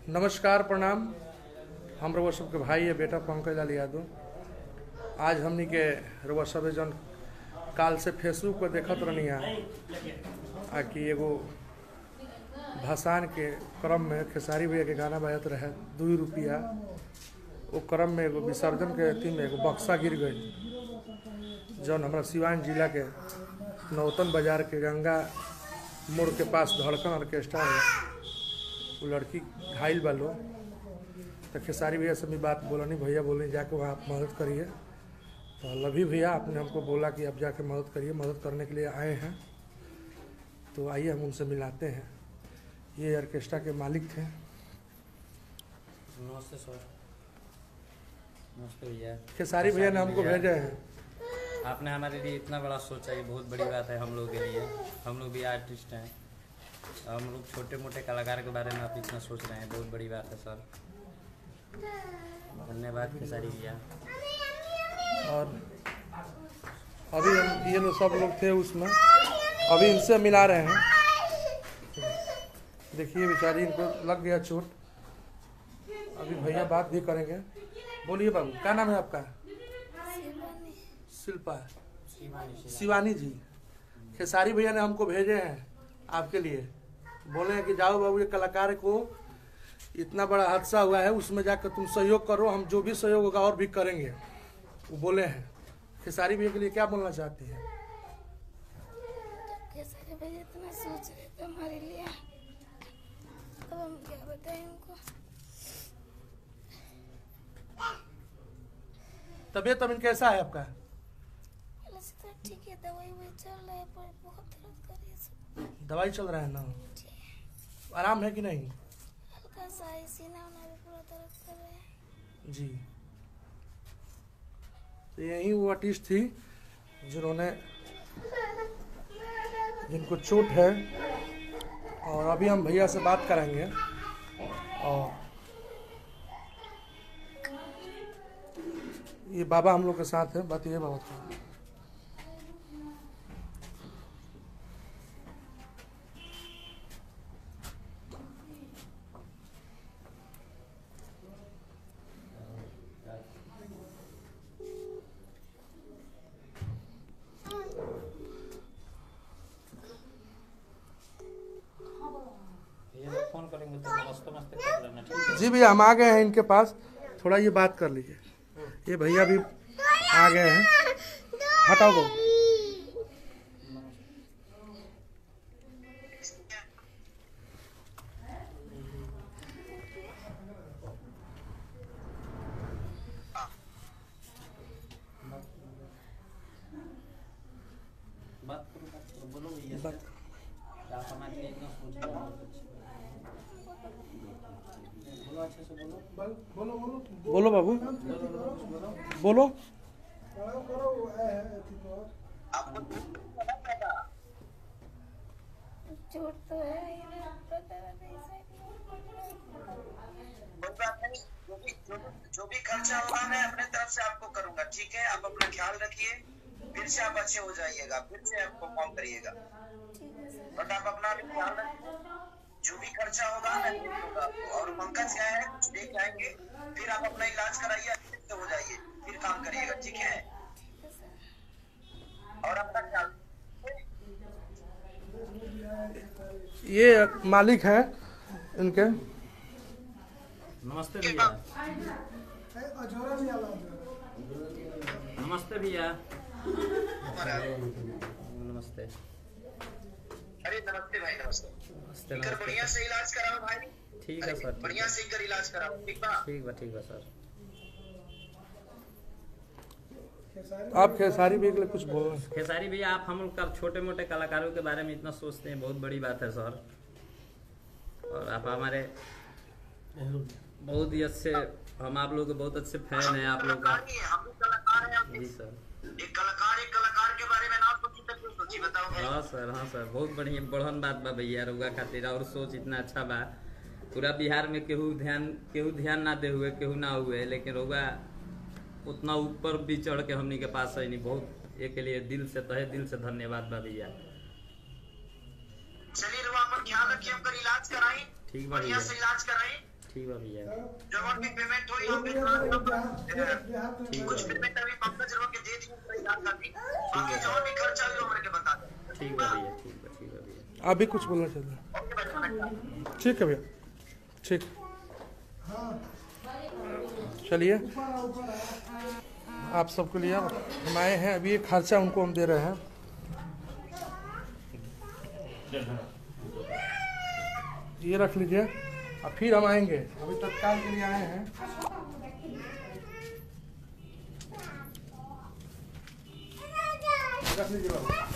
नमस्कार प्रणाम। हम रउआ सबके भाई है बेटा पंकज लाल यादव। आज हमनी के रउआ सब जन काल से फेसबुक पर देखत रहनी आ कि एगो भसान के क्रम में खेसारी भैया के गाना बजत रहे 2 रुपया। वो क्रम में एगो विसर्जन के अथी में एगो बक्सा गिर गई जौन हमारा सिवान जिला के नौतन बाजार के गंगा मोड़ के पास धड़कन ऑर्केस्ट्रा है। वो लड़की घायल बा लो तो खेसारी भैया से भी बात बोलनी, भैया बोलनी जाके वहाँ आप मदद करिए। तो लभी भैया आपने हमको बोला कि आप जाके मदद करिए, मदद करने के लिए आए हैं। तो आइए हम उनसे मिलाते हैं। ये ऑर्केस्ट्रा के मालिक थे। नमस्ते सर। नमस्ते भैया। खेसारी भैया ने हमको भेजे हैं। आपने हमारे लिए इतना बड़ा सोचा, ये बहुत बड़ी बात है हम लोग के लिए। हम लोग भी आर्टिस्ट हैं, हम लोग छोटे मोटे कलाकार के बारे में आप इतना सोच रहे हैं, बहुत बड़ी बात है सर। धन्यवाद खेसारी भैया। और अभी हम ये लोग सब लोग थे उसमें, अभी इनसे मिला रहे हैं। देखिए बेचारी इनको लग गया चोट। अभी भैया बात भी करेंगे। बोलिए बाबू, क्या नाम है आपका? शिल्पा शिवानी जी। खेसारी भैया ने हमको भेजे हैं आपके लिए। बोले हैं कि जाओ बाबू, ये कलाकार को इतना बड़ा हादसा हुआ है, उसमें जाकर तुम सहयोग करो, हम जो भी सहयोग होगा और भी करेंगे। वो बोले हैं। खेसारी भैया के लिए क्या बोलना चाहती है? खेसारी भैया इतना सोच रहे थे हमारे लिए, अब हम क्या बताएं उनको। तबीयत अभी कैसा है आपका? तो ठीक है, दवाई चल रहा है पर बहुत दर्द कर रही है सब। दवाई चल रहा है ना? आराम है कि नहीं? हल्का सा सीना भी पूरा दर्द कर रहा है जी। तो यही वो आर्टिस्ट थी जिनको चोट है। और अभी हम भैया से बात करेंगे। और ये बाबा हम लोग के साथ है। बात ये बाबा का फोन करेंगे तो मस्त कर लेना, ठीक है? जी भैया, हम आ गए हैं इनके पास। थोड़ा ये बात कर लीजिए। ये भैया भी आ गए हैं। हटाओ वो। बात करो, बोलो भैया। आप हमारे लिए इतना सोच रहे हैं, बोलो अच्छे से बोलो। बोलो बाबू, बोलो। चोट तो है जो भी खर्चा होगा मैं अपने तरफ से आपको करूंगा, ठीक है? आप अपना ख्याल रखिए, फिर से आप अच्छे हो जाइएगा, फिर से आप परफॉर्म करिएगा। बट आप अपना भी ख्याल रखिए, जो भी खर्चा होगा मैं दूंगा। और पंकज क्या है, कुछ लेके आएंगे, फिर आप अपना इलाज कराइए, अच्छे से हो जाइए, फिर काम करिएगा, ठीक है? और अपना ख्याल। ये मालिक है इनके। नमस्ते भैया। नमस्ते भैया। नमस्ते। अरे नमस्ते भाई, नमस्ते। नमस्ते। बढ़िया से इलाज कराओ भाई। ठीक है सर। बढ़िया से इनका इलाज कराओ, ठीक बा? ठीक बा सर। आप खेसारी भैया के लिए कुछ बोलो। खेसारी भैया, आप हम लोग छोटे मोटे कलाकारों के बारे में इतना सोचते हैं, बहुत बड़ी बात है सर। और आप हमारे बहुत ही अच्छे, हम आप लोग के बहुत अच्छे फैन हैं आप लोग का। हम कलाकार हैं जी सर। एक कलाकार के बारे में ना सोची, बताओ। हाँ सर, बहुत बढ़िया बढ़न बात बा भैया रउआ खातिर। और सोच इतना अच्छा बा, पूरा बिहार में केहू ध्यान ना दे हुए, केहू ना हुए, लेकिन रउआ उतना ऊपर भी चढ़ के हमनी के पास है नहीं। बहुत एक लिए दिल से तहे दिल से धन्यवाद बा भैया। चलिए रुआ अपन ख्याल रखिए, हमका इलाज कराई, ठीक बा बढ़िया भैया। से इलाज कराई। ठीक है भैया, जो उनकी पेमेंट हुई हम भिजवा देंगे। कुछ पेमेंट अभी पंकज लोग के दे दी याद कर दी, बाकी जो भी खर्चा हुई हमरे के बता दे। ठीक है भैया, ठीक है भैया। आप भी कुछ बोलना चाहते हैं? ठीक है भैया, ठीक। चलिए आप सबके लिए हम आए हैं, अभी ये खर्चा उनको हम दे रहे हैं। ये रख लीजिए, और फिर हम आएंगे, अभी तत्काल के लिए आए हैं। रख लीजिए बाबू।